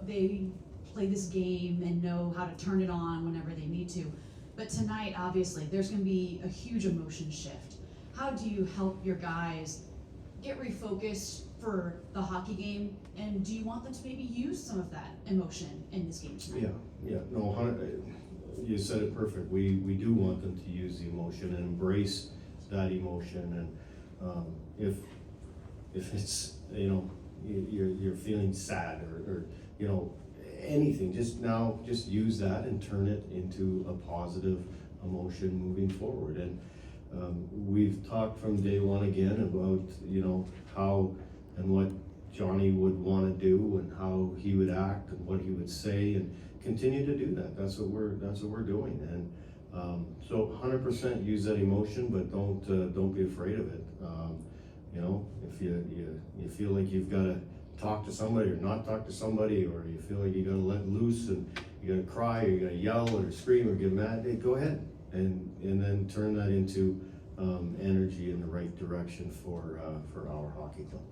they play this game and know how to turn it on whenever they need to. But tonight, obviously, there's going to be a huge emotion shift. How do you help your guys get refocused for the hockey game, and do you want them to maybe use some of that emotion in this game tonight? No, you said it perfect. We do want them to use the emotion and embrace that emotion, and if it's, you're feeling sad or anything, just use that and turn it into a positive emotion moving forward. And we've talked from day one again about how and what Johnny would want to do and how he would act and what he would say, and continue to do that. That's what we're doing. And so 100% use that emotion, but don't be afraid of it. If you feel like you've got to talk to somebody or not talk to somebody, or you feel like you got to let loose and you got to cry or you got to yell or scream or get mad, hey, go ahead and then turn that into energy in the right direction for our hockey club.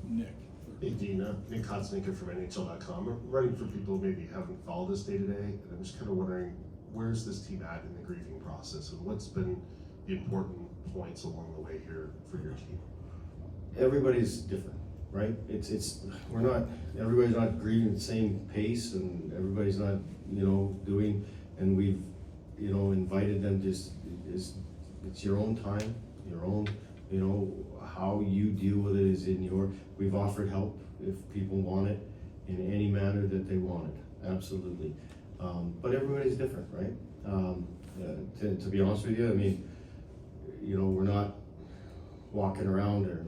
Nick. Hey Dean, Nick Kotsnicker from NHL.com. I'm running for people who maybe haven't followed this day to day, and I'm just kind of wondering, where's this team at in the grieving process, and what's been the important points along the way here for your team? Everybody's different, right? Everybody's not grieving at the same pace, and everybody's not, doing, and we've, invited them it's your own time, your own, how you deal with it is we've offered help if people want it in any manner that they want it, absolutely. But everybody's different, right? To be honest with you, I mean, we're not walking around or,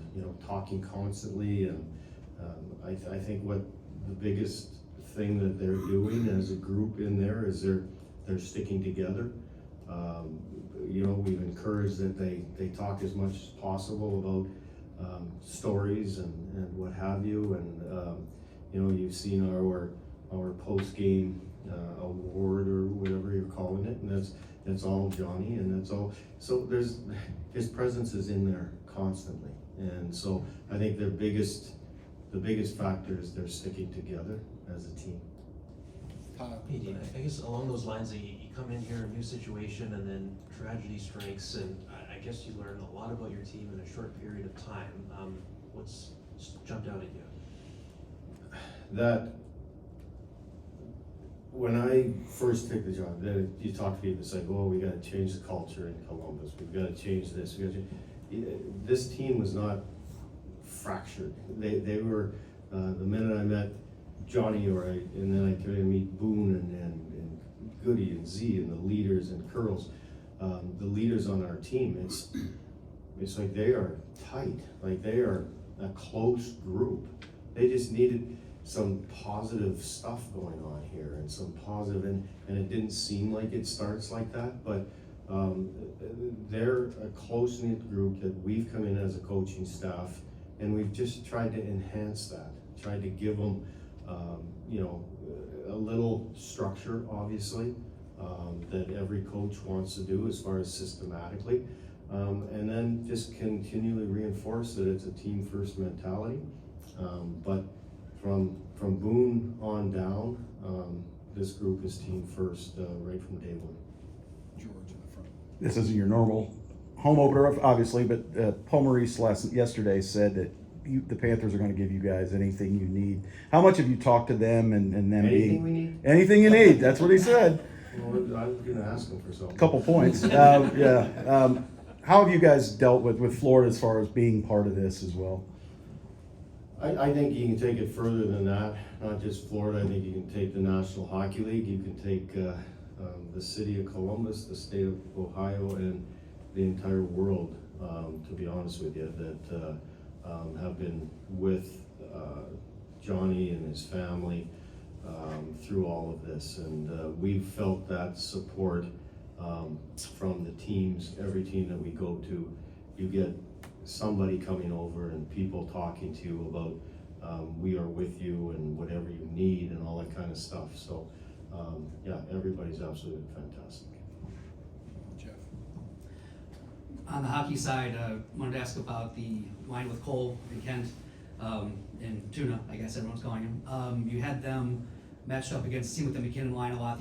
talking constantly, and I think what the biggest thing that they're doing as a group in there is they're sticking together. We've encouraged that they talk as much as possible about stories and what have you, and you've seen our post-game award or whatever you're calling it, and that's all Johnny, and that's all. So his presence is in there constantly, and so I think the biggest factor is they're sticking together as a team. Hey Dean, I guess along those lines, you come in here, a new situation, and then tragedy strikes, and I guess you learn a lot about your team in a short period of time. What's jumped out at you? That when I first took the job, then you talk to people, it's like, oh, we got to change the culture in Columbus. We've got to change this. This team was not fractured. They were. The minute I met Johnny, and then I came to meet Boone and Goody and Z and the leaders and Curls, the leaders on our team. It's like they are tight. Like they are a close group. They just needed some positive stuff going on here, and some positive, and it didn't seem like it starts like that, but they're a close-knit group that we've come in as a coaching staff, and we've just tried to enhance that, tried to give them a little structure, obviously, that every coach wants to do as far as systematically, and then just continually reinforce that it's a team first mentality, but from Boone on down, this group is team first right from day one. George in the front. This isn't your normal home opener, obviously, but Paul Maurice yesterday said that the Panthers are going to give you guys anything you need. How much have you talked to them and them Anything we need? Anything you need? That's what he said. Well, I was going to ask him for something. A couple points. How have you guys dealt with Florida as far as being part of this as well? I think you can take it further than that, not just Florida. I think you can take the National Hockey League, you can take the city of Columbus, the state of Ohio, and the entire world, to be honest with you, that have been with Johnny and his family through all of this. And we've felt that support from the teams. Every team that we go to, you get somebody coming over and people talking to you about we are with you and whatever you need and all that kind of stuff. So everybody's absolutely fantastic. Jeff. On the hockey side, wanted to ask about the line with Cole and Kent. and Tuna, I guess everyone's calling him. You had them matched up against a team with the McKinnon line a lot the